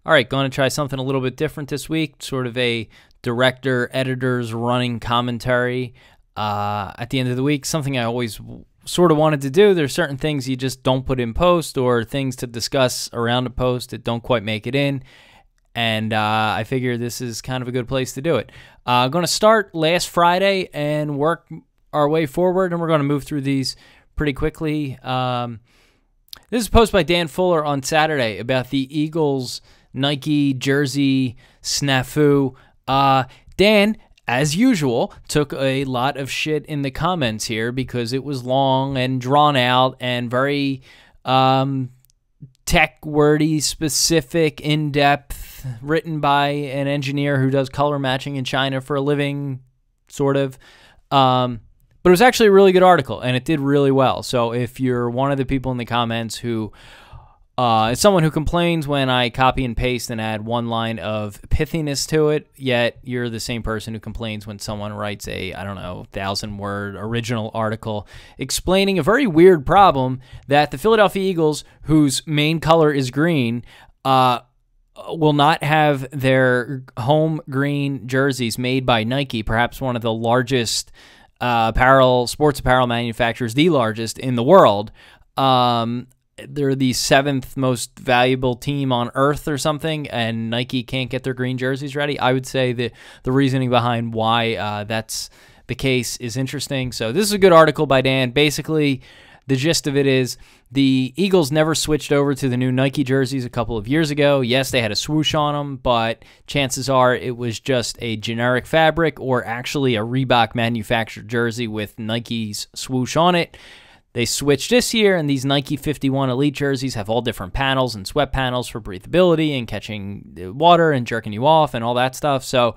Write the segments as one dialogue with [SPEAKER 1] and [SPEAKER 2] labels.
[SPEAKER 1] All right, going to try something a little bit different this week, sort of a director, editors running commentary at the end of the week, something I always sort of wanted to do. There's certain things you just don't put in post or things to discuss around a post that don't quite make it in, and I figure this is kind of a good place to do it. I'm going to start last Friday and work our way forward, and we're going to move through these pretty quickly. This is a post by Dan Fuller on Saturday about the Eagles Nike jersey snafu. Dan, as usual, took a lot of shit in the comments here because it was long and drawn out and very tech wordy, specific, in-depth, written by an engineer who does color matching in China for a living, sort of. But it was actually a really good article, and it did really well. So if you're one of the people in the comments who is someone who complains when I copy and paste and add one line of pithiness to it, yet you're the same person who complains when someone writes a, 1,000-word original article explaining a very weird problem that the Philadelphia Eagles, whose main color is green, will not have their home green jerseys made by Nike, perhaps one of the largest sports apparel manufacturers, the largest in the world. They're the 7th most valuable team on earth or something, and Nike can't get their green jerseys ready. I would say that the reasoning behind why that's the case is interesting. So this is a good article by Dan. Basically, the gist of it is the Eagles never switched over to the new Nike jerseys a couple of years ago. Yes, they had a swoosh on them, but chances are it was just a generic fabric or actually a Reebok manufactured jersey with Nike's swoosh on it. They switched this year, and these Nike 51 Elite jerseys have all different panels and sweat panels for breathability and catching water and jerking you off and all that stuff. So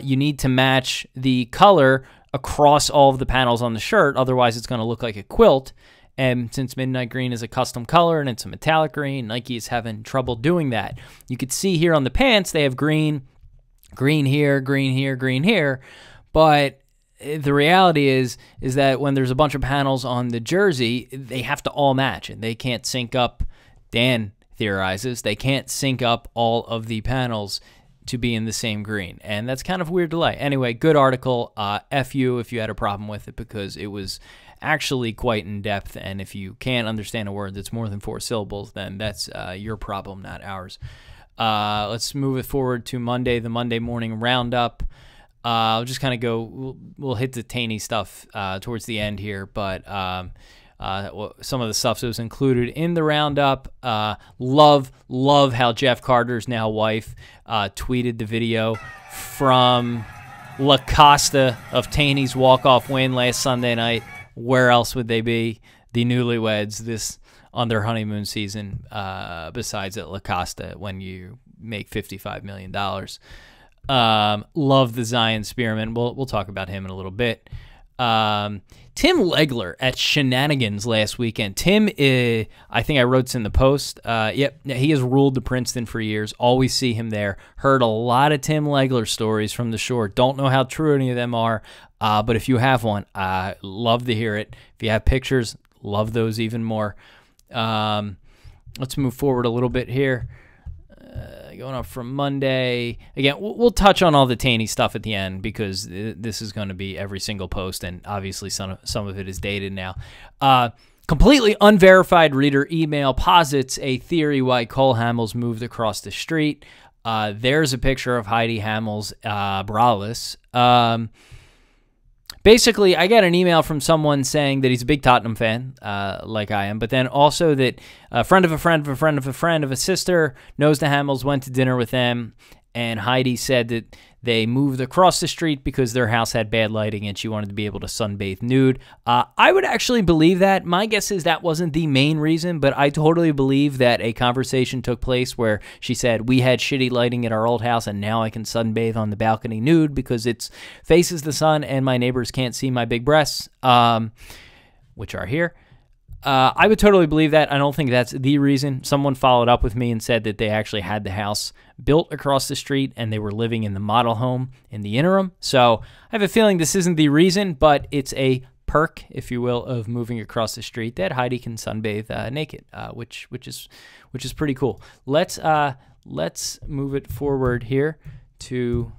[SPEAKER 1] you need to match the color across all of the panels on the shirt. Otherwise, it's going to look like a quilt. And since Midnight Green is a custom color and it's a metallic green, Nike is having trouble doing that. You could see here on the pants, they have green, green here, green here, green here. But the reality is that when there's a bunch of panels on the jersey, they have to all match, and they can't sync up. Dan theorizes they can't sync up all of the panels to be in the same green, and that's kind of weird delay. Anyway, good article. F you if you had a problem with it, because it was actually quite in-depth, and if you can't understand a word that's more than 4 syllables, then that's your problem, not ours. Let's move it forward to Monday, the Monday morning roundup. I'll just kind of go, we'll hit the Tanny stuff towards the end here, but some of the stuff that was included in the roundup. Love how Jeff Carter's now wife tweeted the video from La Costa of Tanny's walk-off win last Sunday night. Where else would they be? The newlyweds on their honeymoon season, besides at La Costa when you make $55 million. Love the Zion Spearman. We'll talk about him in a little bit. Tim Legler at Shenanigans last weekend. Tim, I think I wrote this in the post. Yep, he has ruled the Princeton for years. Always see him there. Heard a lot of Tim Legler stories from the shore. Don't know how true any of them are, but if you have one, love to hear it. If you have pictures, love those even more. Let's move forward a little bit here. Going up from Monday. Again, we'll touch on all the Tanny stuff at the end because this is going to be every single post, and obviously some of it is dated now. Completely unverified reader email posits a theory why Cole Hamels moved across the street. There's a picture of Heidi Hamels braless. Basically, I got an email from someone saying that he's a big Tottenham fan, like I am, but then also that a friend of a friend of a friend of a friend of a sister knows the Hamels, went to dinner with them, and Heidi said that they moved across the street because their house had bad lighting and she wanted to be able to sunbathe nude. I would actually believe that. My guess is that wasn't the main reason, but I totally believe that a conversation took place where she said, we had shitty lighting at our old house and now I can sunbathe on the balcony nude because it faces the sun and my neighbors can't see my big breasts, which are here. I would totally believe that. I don't think that's the reason. Someone followed up with me and said that they actually had the house built across the street and they were living in the model home in the interim. So I have a feeling this isn't the reason, but it's a perk, if you will, of moving across the street that Heidi can sunbathe naked, which is pretty cool. Let's let's move it forward here to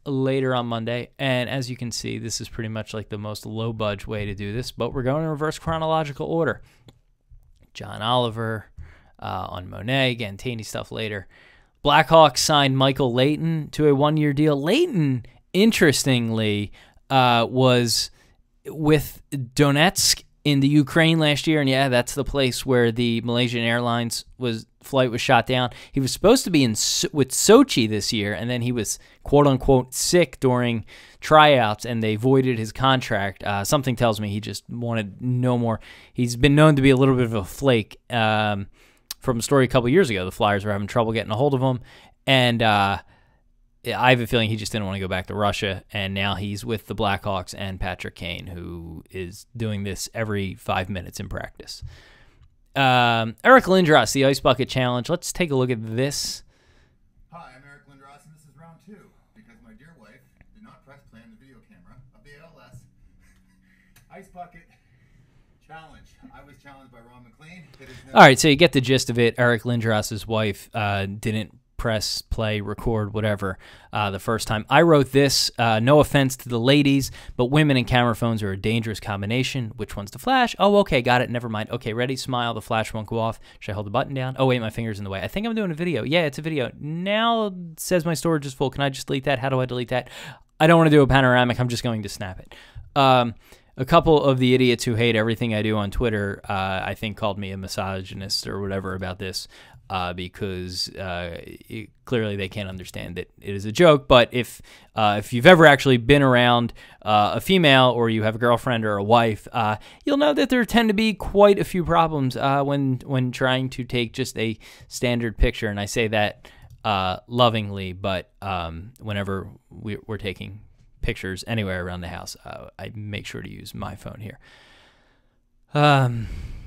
[SPEAKER 1] later on Monday. And as you can see, this is pretty much like the most low-budge way to do this, but we're going in reverse chronological order. John Oliver on Monet, again, Tanny stuff later. Blackhawks signed Michael Leighton to a one-year deal. Leighton, interestingly, was with Donetsk in the Ukraine last year, and yeah, that's the place where the Malaysian Airlines flight was shot down. He was supposed to be with Sochi this year, and then he was quote-unquote sick during tryouts, and they voided his contract. Something tells me he just wanted no more. He's been known to be a little bit of a flake. From a story a couple years ago, the Flyers were having trouble getting a hold of him, and I have a feeling he just didn't want to go back to Russia, and now he's with the Blackhawks and Patrick Kane, who is doing this every 5 minutes in practice. Eric Lindros, the Ice Bucket Challenge. Let's take a look at this.
[SPEAKER 2] Hi, I'm Eric Lindros, and this is round 2, because my dear wife did not press play on the video camera of the ALS Ice Bucket Challenge. I was challenged by Ron McLean.
[SPEAKER 1] All right, so you get the gist of it. Eric Lindros' wife didn't press play, record, whatever, the first time. I wrote this, no offense to the ladies, but women and camera phones are a dangerous combination. Which one's the flash? Oh, okay, got it, never mind. Okay, ready, smile, the flash won't go off. Should I hold the button down? Oh, wait, my finger's in the way. I think I'm doing a video. Yeah, it's a video. Now it says my storage is full. Can I just delete that? How do I delete that? I don't want to do a panoramic. I'm just going to snap it. A couple of the idiots who hate everything I do on Twitter, I think, called me a misogynist or whatever about this. Because clearly they can't understand that it is a joke. But if you've ever actually been around a female, or you have a girlfriend or a wife, you'll know that there tend to be quite a few problems when trying to take just a standard picture. And I say that lovingly, but whenever we're taking pictures anywhere around the house, I make sure to use my phone here.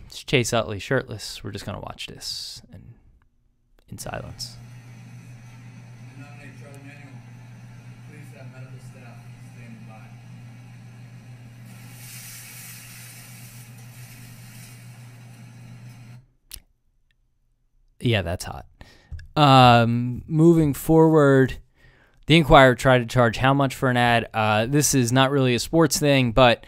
[SPEAKER 1] It's Chase Utley shirtless. We're just going to watch this and in silence. Yeah, that's hot. Moving forward, the Inquirer tried to charge how much for an ad? This is not really a sports thing, but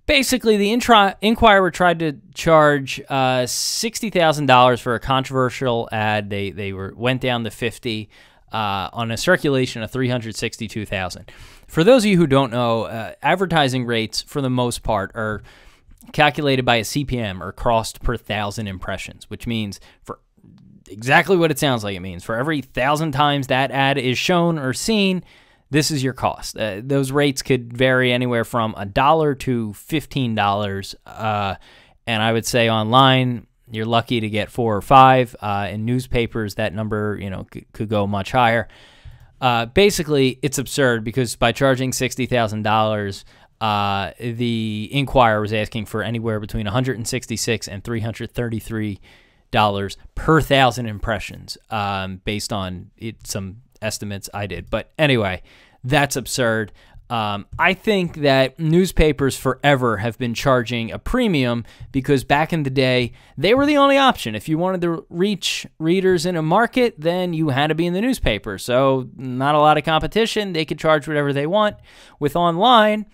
[SPEAKER 1] basically, the Inquirer tried to charge $60,000 for a controversial ad. They went down to $50,000 on a circulation of 362,000. For those of you who don't know, advertising rates for the most part are calculated by a CPM, or cost per 1,000 impressions, which means for exactly what it sounds like it means. For every 1,000 times that ad is shown or seen, this is your cost. Those rates could vary anywhere from $1 to $15. And I would say online, you're lucky to get 4 or 5. In newspapers, that number, could go much higher. Basically, it's absurd because by charging $60,000, the Inquirer was asking for anywhere between $166 and $333 per 1,000 impressions, based on some estimates I did. But anyway, that's absurd. I think that newspapers forever have been charging a premium because back in the day, they were the only option. If you wanted to reach readers in a market, then you had to be in the newspaper. So not a lot of competition. They could charge whatever they want. With online,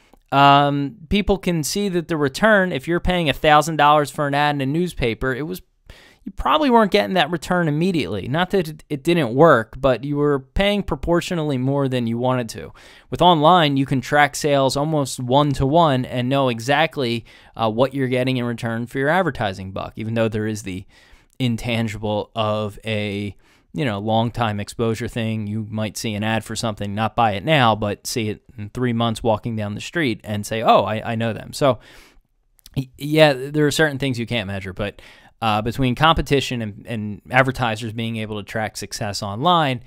[SPEAKER 1] people can see that the return, if you're paying $1,000 for an ad in a newspaper, you probably weren't getting that return immediately. Not that it didn't work, but you were paying proportionally more than you wanted to. With online, you can track sales almost one-to-one and know exactly what you're getting in return for your advertising buck, even though there is the intangible of a long-time exposure thing. You might see an ad for something, not buy it now, but see it in 3 months walking down the street and say, oh, I know them. So, yeah, there are certain things you can't measure, but between competition and advertisers being able to track success online,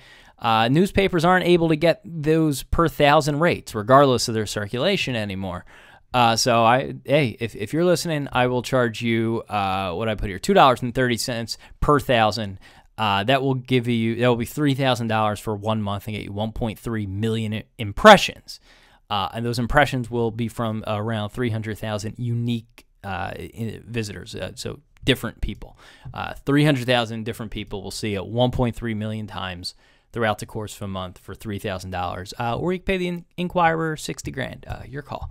[SPEAKER 1] newspapers aren't able to get those per 1,000 rates, regardless of their circulation anymore. So if you're listening, I will charge you what I put here, $2.30 per 1,000. That will be $3,000 for 1 month and get you 1.3 million impressions. And those impressions will be from around 300,000 unique visitors. So different people. 300,000 different people will see it 1.3 million times throughout the course of a month for $3,000. Or you can pay the Inquirer $60,000. Your call.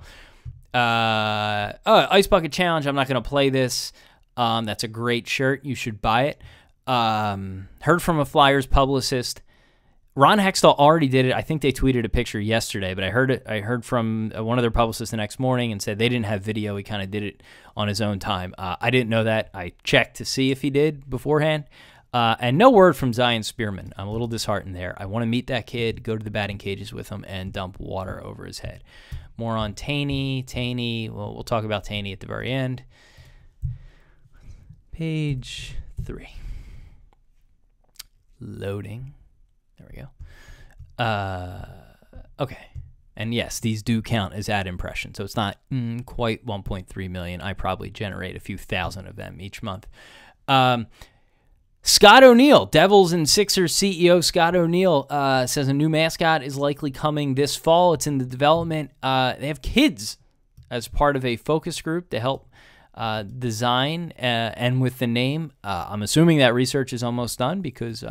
[SPEAKER 1] Ice Bucket Challenge. I'm not going to play this. That's a great shirt. You should buy it. Heard from a Flyers publicist. Ron Hextall already did it. I think they tweeted a picture yesterday, but I heard from one of their publicists the next morning and said they didn't have video. He kind of did it on his own time. I didn't know that. I checked to see if he did beforehand. And no word from Zion Spearman. I'm a little disheartened there. I want to meet that kid, go to the batting cages with him, and dump water over his head. More on Tanny. Tanny, well, we'll talk about Tanny at the very end. Page 3. Loading. There we go. Okay. And yes, these do count as ad impressions. So it's not quite 1.3 million. I probably generate a few thousand of them each month. Scott O'Neill, Devils and Sixers CEO Scott O'Neill says a new mascot is likely coming this fall. It's in the development. They have kids as part of a focus group to help design and with the name. I'm assuming that research is almost done because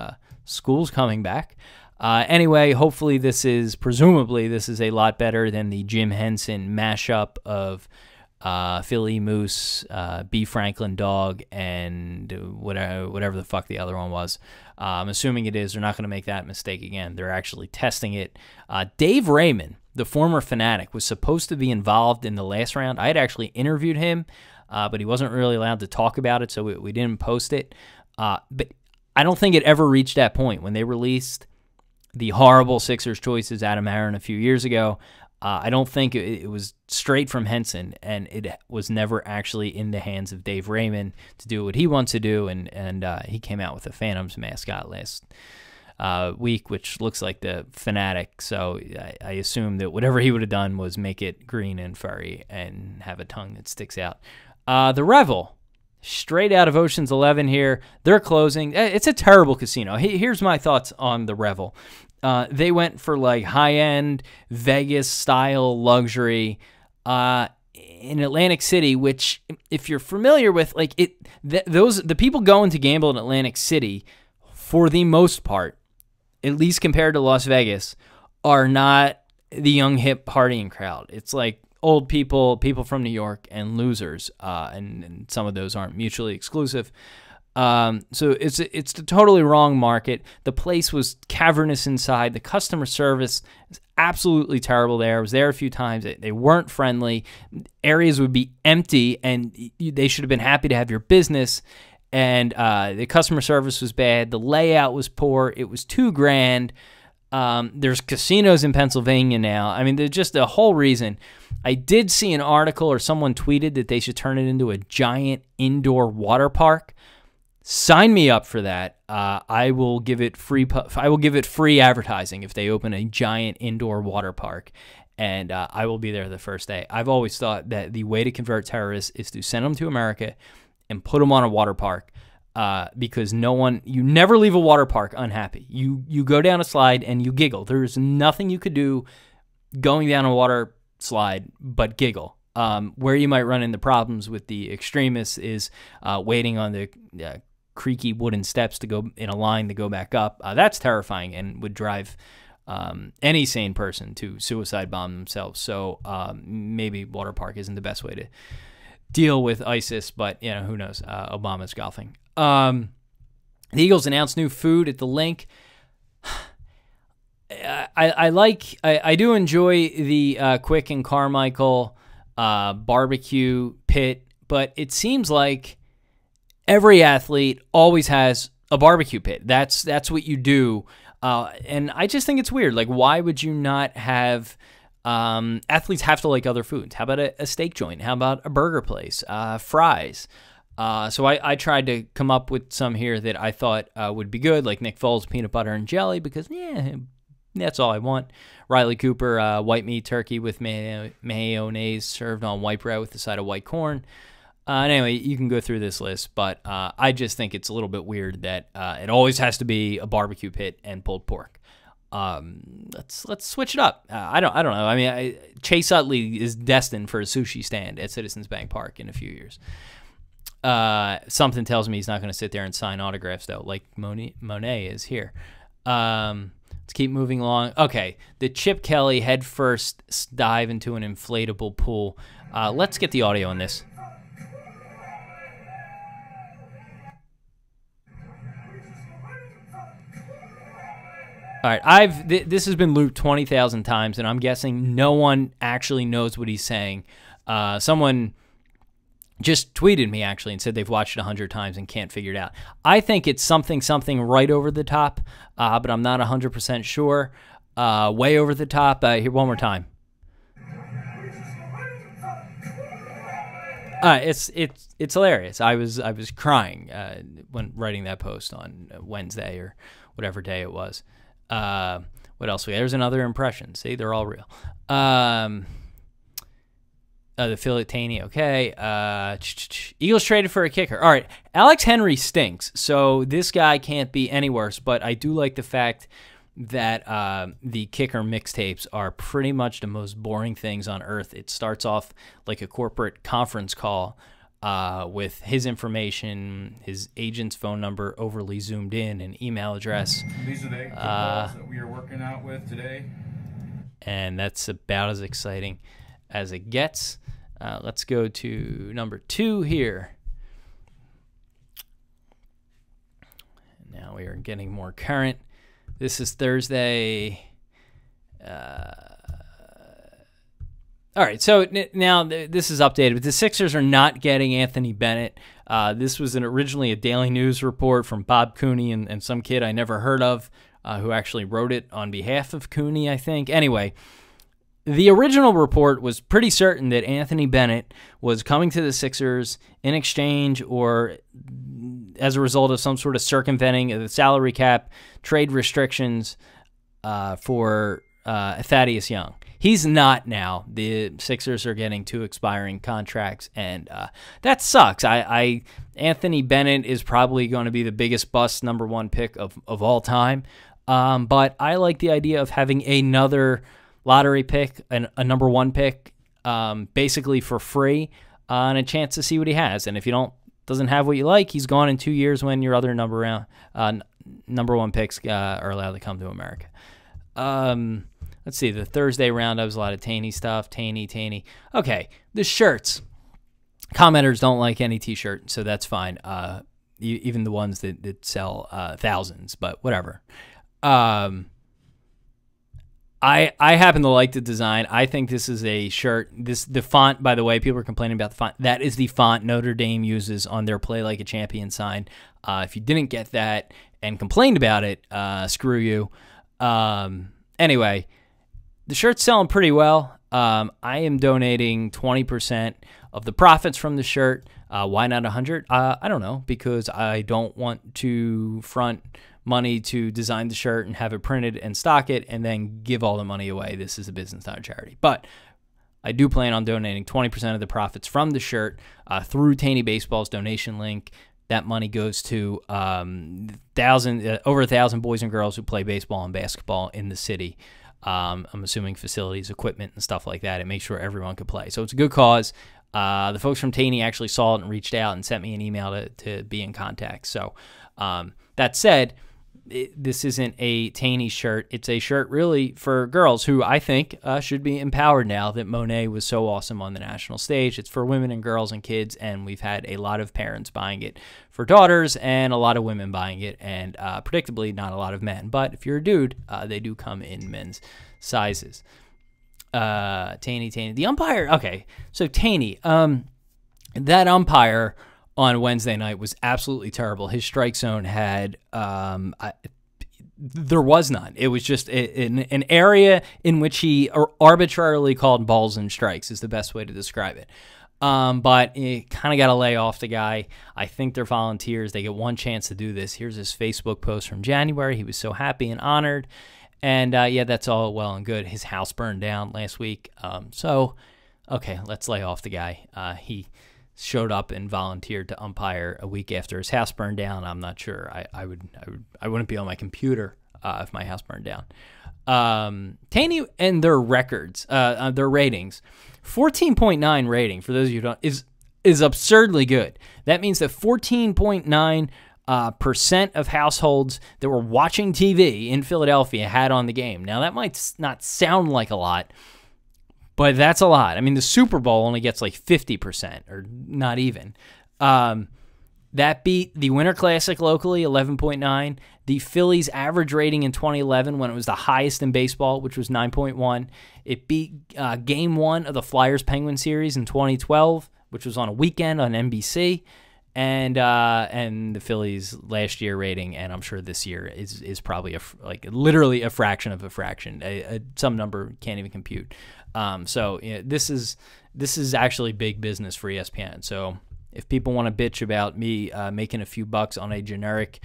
[SPEAKER 1] school's coming back. Anyway, hopefully presumably this is a lot better than the Jim Henson mashup of Philly Moose, B. Franklin Dog, and whatever the fuck the other one was. I'm assuming it is. They're not going to make that mistake again. They're actually testing it. Dave Raymond, the former Fanatic, was supposed to be involved in the last round. I had actually interviewed him, but he wasn't really allowed to talk about it, so we didn't post it. But I don't think it ever reached that point. When they released the horrible Sixers choices, Adam Aaron, a few years ago, I don't think it was straight from Henson, and it was never actually in the hands of Dave Raymond to do what he wants to do, and he came out with a Phantoms mascot last week, which looks like the Fanatic, so I assume that whatever he would have done was make it green and furry and have a tongue that sticks out. The Revel, straight out of Ocean's 11 here. They're closing. It's a terrible casino. Here's my thoughts on the Revel. They went for like high-end Vegas-style luxury in Atlantic City, which, if you're familiar with, like the people going to gamble in Atlantic City, for the most part, at least compared to Las Vegas, are not the young, hip, partying crowd. It's like old people, people from New York, and losers, and some of those aren't mutually exclusive. So it's the totally wrong market. The place was cavernous inside. The customer service is absolutely terrible there. I was there a few times. They weren't friendly. Areas would be empty, and they should have been happy to have your business. And the customer service was bad. The layout was poor. It was too grand. There's casinos in Pennsylvania now. I mean, there's just a whole reason. I did see an article, or someone tweeted that they should turn it into a giant indoor water park. Sign me up for that. I will give it free. I will give it free advertising if they open a giant indoor water park, and I will be there the first day. I've always thought that the way to convert terrorists is to send them to America and put them on a water park, because you never leave a water park unhappy. You go down a slide and you giggle. There's nothing you could do going down a water slide but giggle. Where you might run into problems with the extremists is waiting on the creaky wooden steps to go in a line to go back up. That's terrifying and would drive any sane person to suicide bomb themselves. So maybe water park isn't the best way to deal with ISIS, but who knows? Obama's golfing. The Eagles announced new food at the link. I do enjoy the Quick and Carmichael barbecue pit, but it seems like every athlete always has a barbecue pit. That's what you do. And I just think it's weird. Like, why would you not have athletes have to like other foods? How about a steak joint? How about a burger place? Fries. So I tried to come up with some here that I thought would be good, like Nick Foles peanut butter and jelly, because that's all I want. Riley Cooper white meat turkey with mayonnaise served on white bread with a side of white corn. And anyway, you can go through this list, but I just think it's a little bit weird that it always has to be a barbecue pit and pulled pork. Let's switch it up. I don't know. I mean, Chase Utley is destined for a sushi stand at Citizens Bank Park in a few years. Something tells me he's not going to sit there and sign autographs though, like Monet is here. Let's keep moving along. Okay, the Chip Kelly headfirst dive into an inflatable pool. Let's get the audio on this. All right, this has been looped 20,000 times, and I'm guessing no one actually knows what he's saying. Someone just tweeted me, actually, and said they've watched it 100 times and can't figure it out. I think it's something right over the top, but I'm not 100% sure. Way over the top. Here, one more time. It's hilarious. I was crying when writing that post on Wednesday or whatever day it was. What else? There's another impression. See, they're all real. The Philly Tanny, okay. Eagles traded for a kicker. All right, Alex Henry stinks, so this guy can't be any worse, but I do like the fact that the kicker mixtapes are pretty much the most boring things on earth. It starts off like a corporate conference call with his information, his agent's phone number overly zoomed in, and email address.
[SPEAKER 3] These are the calls that we are working out with today.
[SPEAKER 1] And that's about as exciting as it gets. Let's go to number 2 here. Now we are getting more current. This is Thursday. All right, so now this is updated, but the Sixers are not getting Anthony Bennett. This was originally a Daily News report from Bob Cooney and some kid I never heard of who actually wrote it on behalf of Cooney, I think. Anyway, the original report was pretty certain that Anthony Bennett was coming to the Sixers in exchange or as a result of some sort of circumventing of the salary cap, trade restrictions for Thaddeus Young. He's not now. The Sixers are getting 2 expiring contracts, and that sucks. Anthony Bennett is probably going to be the biggest bust number 1 pick of all time, but I like the idea of having another lottery pick, a number 1 pick, basically for free, and a chance to see what he has. And if you doesn't have what you like, he's gone in 2 years when your other number 1 picks are allowed to come to America. Let's see, the Thursday roundup was a lot of Tanny stuff. Tanny. Okay, the shirts. Commenters don't like any T-shirt, so that's fine. Even the ones that sell thousands, but whatever. I happen to like the design. I think this is a shirt. The font, by the way, people are complaining about the font. That is the font Notre Dame uses on their Play Like a Champion sign. If you didn't get that and complained about it, screw you. Anyway, the shirt's selling pretty well. I am donating 20% of the profits from the shirt. Why not 100? I don't know, because I don't want to front money to design the shirt and have it printed and stock it and then give all the money away. This is a business, not a charity. But I do plan on donating 20% of the profits from the shirt through Tanny Baseball's donation link. That money goes to over 1,000 boys and girls who play baseball and basketball in the city. I'm assuming facilities, equipment, and stuff like that, and make sure everyone could play. So it's a good cause. The folks from Tanny actually saw it and reached out and sent me an email to be in contact. So that said, this isn't a Tanny shirt. It's a shirt really for girls who I think should be empowered now that Monet was so awesome on the national stage. It's for women and girls and kids, and we've had a lot of parents buying it for daughters and a lot of women buying it, and predictably not a lot of men. But if you're a dude, they do come in men's sizes. Tanny. The umpire, okay, so Tanny, that umpire on Wednesday night was absolutely terrible. His strike zone had, there was none. It was just an area in which he arbitrarily called balls and strikes is the best way to describe it. But you kind of got to lay off the guy. I think they're volunteers. They get one chance to do this. Here's his Facebook post from January. He was so happy and honored. And, yeah, that's all well and good. His house burned down last week. Okay, let's lay off the guy. He showed up and volunteered to umpire a week after his house burned down. I'm not sure. I wouldn't be on my computer if my house burned down. Tanny and their records, their ratings, 14.9 rating, for those of you who don't, is absurdly good. That means that 14.9 percent of households that were watching TV in Philadelphia had on the game. Now, that might not sound like a lot, but that's a lot. I mean, the Super Bowl only gets like 50%, or not even. That beat the Winter Classic locally, 11.9. The Phillies' average rating in 2011, when it was the highest in baseball, which was 9.1. It beat Game 1 of the Flyers-Penguins series in 2012, which was on a weekend on NBC. And the Phillies' last year rating, and I'm sure this year, is probably literally a fraction of a fraction. Some number can't even compute. So this is actually big business for ESPN. So if people want to bitch about me making a few bucks on a generic,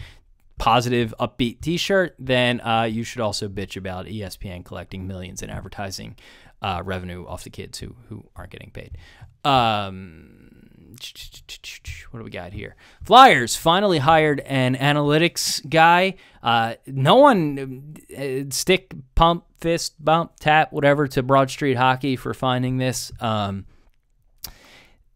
[SPEAKER 1] positive, upbeat T-shirt, then you should also bitch about ESPN collecting millions in advertising revenue off the kids who aren't getting paid. What do we got here? Flyers finally hired an analytics guy. No one, stick, pump, fist, bump, tap, whatever, to Broad Street Hockey for finding this.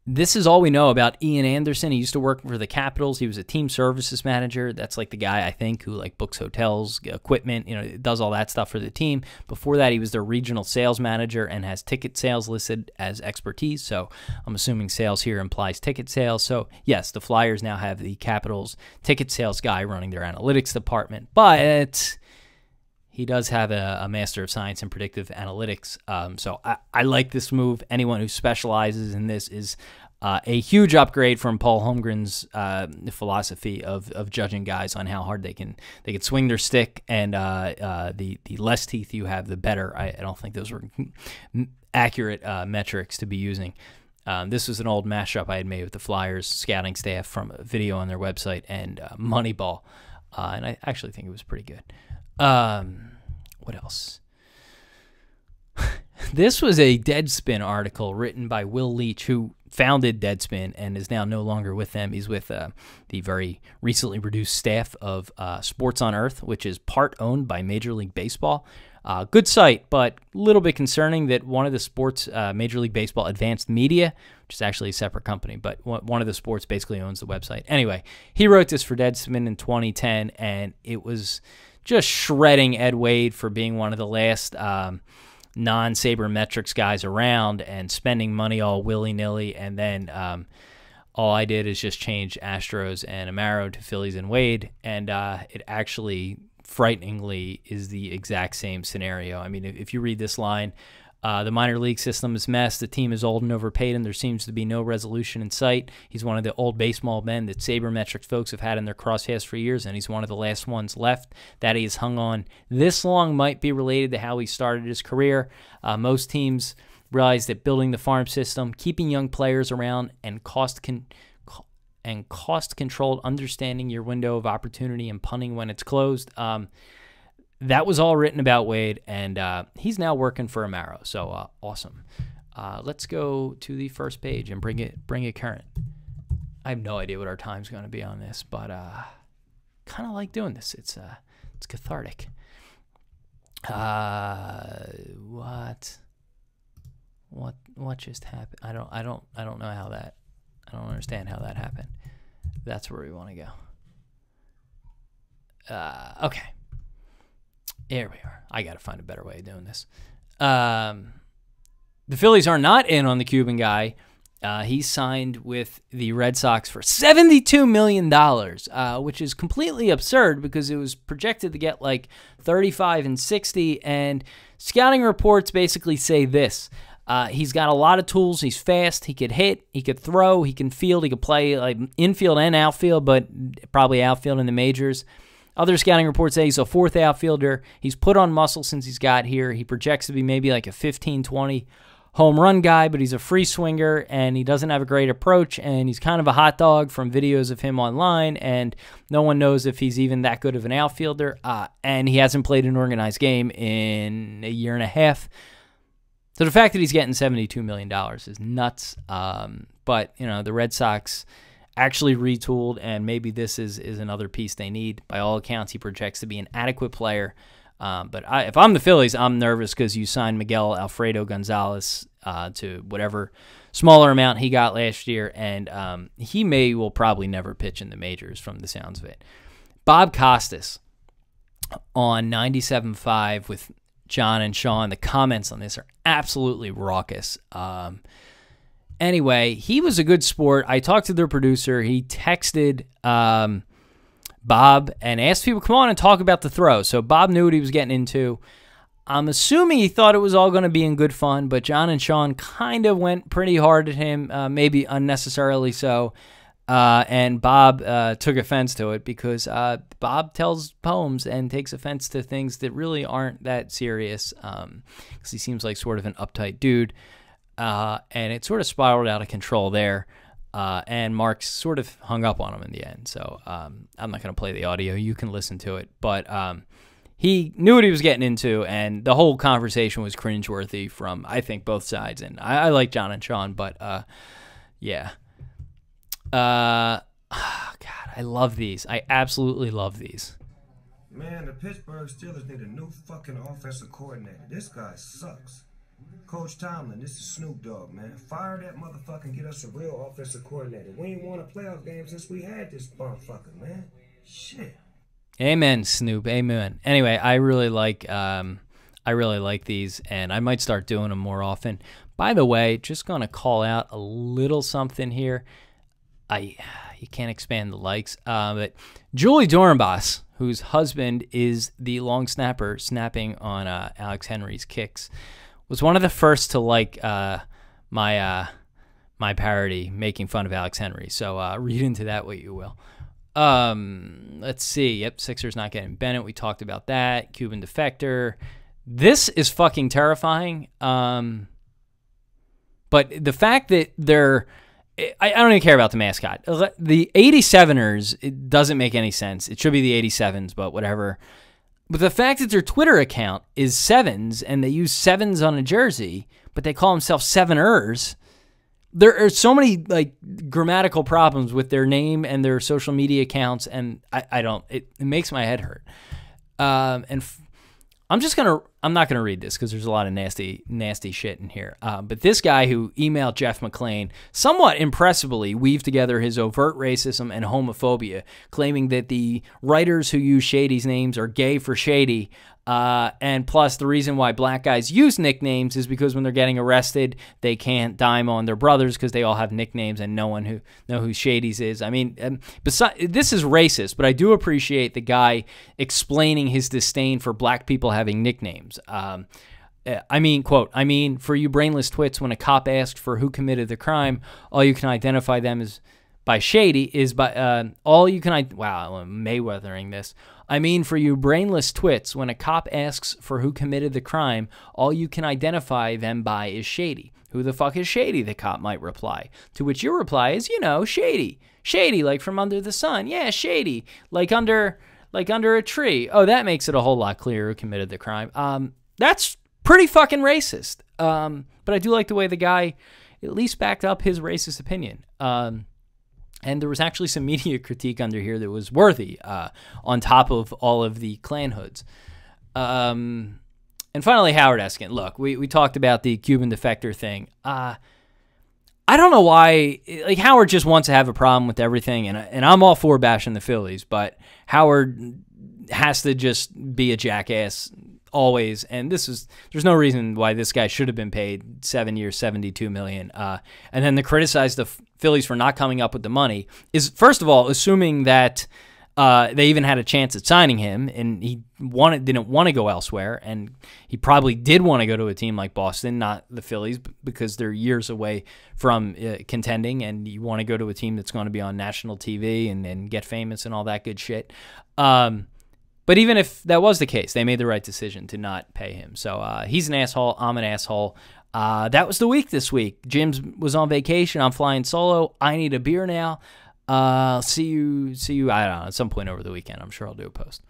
[SPEAKER 1] This is all we know about Ian Anderson. He used to work for the Capitals. He was a team services manager. That's like the guy, I think, who like books hotels, equipment, does all that stuff for the team. Before that, he was their regional sales manager and has ticket sales listed as expertise. So I'm assuming sales here implies ticket sales. So yes, the Flyers now have the Capitals ticket sales guy running their analytics department, but he does have a Master of Science in Predictive Analytics. So I like this move. Anyone who specializes in this is a huge upgrade from Paul Holmgren's philosophy of judging guys on how hard they can swing their stick, and the less teeth you have, the better. I don't think those were accurate metrics to be using. This was an old mashup I had made with the Flyers scouting staff from a video on their website and Moneyball, and I actually think it was pretty good. What else? This was a Deadspin article written by Will Leach, who founded Deadspin and is now no longer with them. He's with the very recently reduced staff of Sports on Earth, which is part owned by Major League Baseball. Good site, but a little bit concerning that one of the sports, Major League Baseball Advanced Media, which is actually a separate company, but one of the sports basically owns the website. Anyway, he wrote this for Deadspin in 2010, and it was just shredding Ed Wade for being one of the last non-sabermetrics guys around and spending money all willy-nilly. And then all I did is just change Astros and Amaro to Phillies and Wade, and it actually frighteningly is the exact same scenario. I mean, if you read this line, the minor league system is messed. The team is old and overpaid, and there seems to be no resolution in sight. He's one of the old baseball men that sabermetrics folks have had in their crosshairs for years, and he's one of the last ones left that he's hung on this long. Might be related to how he started his career. Most teams realize that building the farm system, keeping young players around, and cost-controlled understanding your window of opportunity and punting when it's closed. That was all written about Wade, and he's now working for Amaro. So awesome. Let's go to the first page and bring it current. I have no idea what our time's going to be on this, but kind of like doing this. It's cathartic. What just happened? I don't know how that. I don't understand how that happened. That's where we want to go. Okay. There we are. I got to find a better way of doing this. The Phillies are not in on the Cuban guy. He signed with the Red Sox for $72 million, which is completely absurd because it was projected to get like 35 and 60, and scouting reports basically say this. He's got a lot of tools. He's fast. He could hit. He could throw. He can field. He could play like infield and outfield, but probably outfield in the majors. Other scouting reports say he's a fourth outfielder. He's put on muscle since he's got here. He projects to be maybe like a 15, 20 home run guy, but he's a free swinger, and he doesn't have a great approach, and he's kind of a hot dog from videos of him online, and no one knows if he's even that good of an outfielder, and he hasn't played an organized game in a year and a half. So the fact that he's getting $72 million is nuts, but the Red Sox actually retooled, and maybe this is another piece they need. By all accounts, he projects to be an adequate player But if I'm the Phillies, I'm nervous because you signed Miguel Alfredo Gonzalez to whatever smaller amount he got last year, and he will probably never pitch in the majors from the sounds of it. Bob Costas on 97.5 with John and Sean. The comments on this are absolutely raucous. Anyway, he was a good sport. I talked to their producer. He texted Bob and asked people to come on and talk about the throw. So Bob knew what he was getting into. I'm assuming he thought it was all going to be in good fun, but John and Sean kind of went pretty hard at him, maybe unnecessarily so. And Bob took offense to it because Bob tells poems and takes offense to things that really aren't that serious because he seems like sort of an uptight dude. And it sort of spiraled out of control there. And Mark sort of hung up on him in the end. So I'm not going to play the audio. You can listen to it. But he knew what he was getting into, and the whole conversation was cringeworthy from, I think, both sides. And I like John and Sean, but yeah. God, I love these. I absolutely love these.
[SPEAKER 4] Man, the Pittsburgh Steelers need a new fucking offensive coordinator. This guy sucks. Coach Tomlin, this is Snoop Dogg, man. Fire that motherfucker and get us a real offensive coordinator. We ain't won a playoff game since we had this motherfucker, man. Shit.
[SPEAKER 1] Amen, Snoop. Amen. Anyway, I really like these, and I might start doing them more often. By the way, just gonna call out a little something here. You can't expand the likes, but Julie Dorenbos, whose husband is the long snapper snapping on Alex Henry's kicks, was one of the first to like my parody making fun of Alex Henry. So read into that what you will. Let's see. Yep, Sixers not getting Bennett. We talked about that. Cuban defector. This is fucking terrifying. But the fact that they're... I don't even care about the mascot. The 87ers, it doesn't make any sense. It should be the 87s, but whatever. But the fact that their Twitter account is sevens and they use sevens on a jersey, but they call themselves Seveners, there are so many like grammatical problems with their name and their social media accounts, and it makes my head hurt. I'm not gonna read this because there's a lot of nasty shit in here. But this guy who emailed Jeff McClain somewhat impressively weaved together his overt racism and homophobia, claiming that the writers who use Shady's names are gay for shady. And plus, the reason why black guys use nicknames is because when they're getting arrested, they can't dime on their brothers because they all have nicknames and no one who know who Shady's is. I mean, this is racist, but I do appreciate the guy explaining his disdain for black people having nicknames. I mean, quote, I mean, for you brainless twits, when a cop asks for who committed the crime, all you can identify them as by Shady is by all you can. Wow, I'm Mayweathering this. I mean, for you brainless twits, when a cop asks for who committed the crime, all you can identify them by is Shady. Who the fuck is Shady? The cop might reply. To which your reply is, Shady. Shady, like from under the sun. Yeah, Shady, like under a tree. Oh, that makes it a whole lot clearer who committed the crime. That's pretty fucking racist. But I do like the way the guy at least backed up his racist opinion. And there was actually some media critique under here that was worthy on top of all of the Klan hoods. And finally, Howard Eskin. Look, we talked about the Cuban defector thing. I don't know why. Like, Howard just wants to have a problem with everything, and I'm all for bashing the Phillies, but Howard has to just be a jackass always, and there's no reason why this guy should have been paid 7 years, $72 million. And then to criticize the Phillies for not coming up with the money is, first of all, assuming that they even had a chance at signing him, and he didn't want to go elsewhere, and he probably did want to go to a team like Boston, not the Phillies, because they're years away from contending, and you want to go to a team that's going to be on national TV and get famous and all that good shit. But even if that was the case, they made the right decision to not pay him. So he's an asshole. I'm an asshole. That was the week this week. Jim's was on vacation. I'm flying solo. I need a beer now. See you, I don't know, at some point over the weekend. I'm sure I'll do a post.